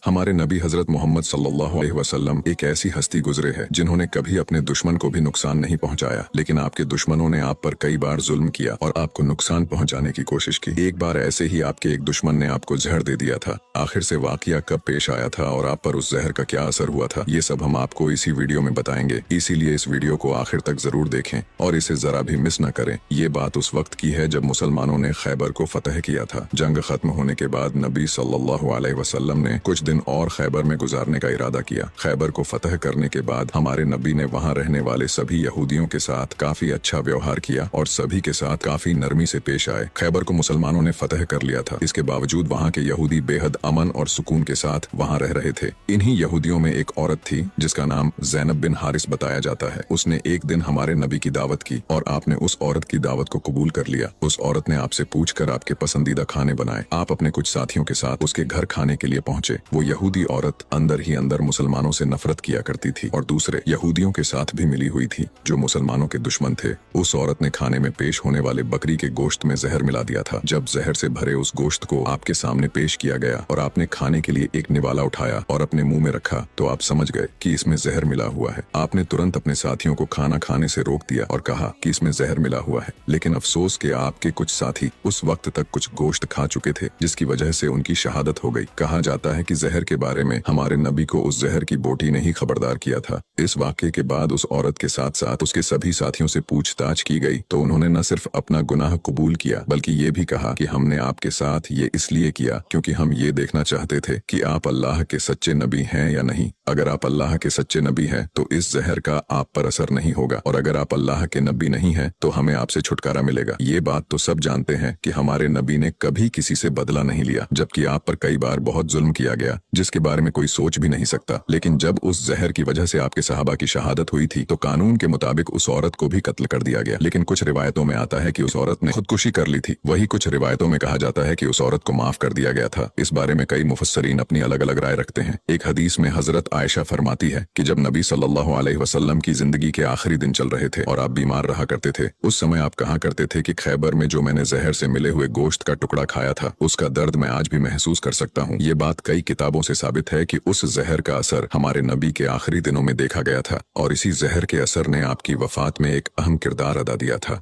हमारे नबी हजरत मोहम्मद सल्लल्लाहु अलैहि वसल्लम एक ऐसी हस्ती गुजरे है जिन्होंने कभी अपने दुश्मन को भी नुकसान नहीं पहुंचाया, लेकिन आपके दुश्मनों ने आप पर कई बार जुल्म किया और आपको नुकसान पहुंचाने की कोशिश की। एक बार ऐसे ही आपके एक दुश्मन ने आपको जहर दे दिया था। आखिर से वाकया कब पेश आया था और आप पर उस जहर का क्या असर हुआ था, ये सब हम आपको इसी वीडियो में बताएंगे। इसीलिए इस वीडियो को आखिर तक जरूर देखें और इसे जरा भी मिस न करें। ये बात उस वक्त की है जब मुसलमानों ने खैबर को फतह किया था। जंग खत्म होने के बाद नबी सल्लल्लाहु अलैहि वसल्लम ने कुछ दिन और खैबर में गुजारने का इरादा किया। खैबर को फतह करने के बाद हमारे नबी ने वहां रहने वाले सभी यहूदियों के साथ काफी अच्छा व्यवहार किया और सभी के साथ काफी नरमी से पेश आए। खैबर को मुसलमानों ने फतह कर लिया था, इसके बावजूद वहां के यहूदी बेहद अमन और सुकून के साथ वहां रह रहे थे। इन्हीं यहूदियों में एक औरत थी जिसका नाम ज़ैनब बिन हारिस बताया जाता है। उसने एक दिन हमारे नबी की दावत की और आपने उस औरत की दावत को कबूल कर लिया। उस औरत ने आपसे पूछकर आपके पसंदीदा खाने बनाए। आप अपने कुछ साथियों के साथ उसके घर खाने के लिए पहुंचे। वो यहूदी औरत अंदर ही अंदर मुसलमानों से नफरत किया करती थी और दूसरे यहूदियों के साथ भी मिली हुई थी जो मुसलमानों के दुश्मन थे। उस औरत ने खाने में पेश होने वाले बकरी के गोश्त में जहर मिला दिया था। जब जहर से भरे उस गोश्त को आपके सामने पेश किया गया और आपने खाने के लिए एक निवाला उठाया और अपने मुंह में रखा तो आप समझ गए कि इसमें जहर मिला हुआ है। आपने तुरंत अपने साथियों को खाना खाने से रोक दिया और कहा कि इसमें जहर मिला हुआ है, लेकिन अफसोस के आपके कुछ साथी उस वक्त तक कुछ गोश्त खा चुके थे जिसकी वजह से उनकी शहादत हो गई। कहा जाता है कि जहर के बारे में हमारे नबी को उस जहर की बोटी ने ही खबरदार किया था। इस वाक़े के बाद उस औरत के साथ साथ उसके सभी साथियों से पूछताछ की गई तो उन्होंने न सिर्फ अपना गुनाह कबूल किया बल्कि ये भी कहा कि हमने आपके साथ ये इसलिए किया क्योंकि हम ये देखना चाहते थे कि आप अल्लाह के सच्चे नबी हैं या नहीं। अगर आप अल्लाह के सच्चे नबी हैं तो इस जहर का आप पर असर नहीं होगा और अगर आप अल्लाह के नबी नहीं हैं तो हमें आपसे छुटकारा मिलेगा। ये बात तो सब जानते हैं कि हमारे नबी ने कभी किसी से बदला नहीं लिया, जबकि आप पर कई बार बहुत जुल्म किया गया जिसके बारे में कोई सोच भी नहीं सकता। लेकिन जब उस जहर की वजह से आपके सहाबा की शहादत हुई थी तो कानून के मुताबिक उस औरत को भी कत्ल कर दिया गया। लेकिन कुछ रिवायतों में आता है कि उस औरत ने खुदकुशी कर ली थी। वही कुछ रिवायतों में कहा जाता है कि उस औरत को माफ कर दिया गया था। इस बारे में कई मुफस्सरीन अपनी अलग अलग राय रखते हैं। एक हदीस में हजरत आयशा फरमाती है कि जब नबी सल्लल्लाहु अलैहि वसल्लम की जिंदगी के आखिरी दिन चल रहे थे और आप बीमार रहा करते थे, उस समय आप कहा करते थे कि खैबर में जो मैंने जहर से मिले हुए गोश्त का टुकड़ा खाया था उसका दर्द मैं आज भी महसूस कर सकता हूँ। ये बात कई किताबों से साबित है कि उस जहर का असर हमारे नबी के आखिरी दिनों में देखा गया था और इसी जहर के असर ने आपकी वफात में एक अहम किरदार अदा दिया था।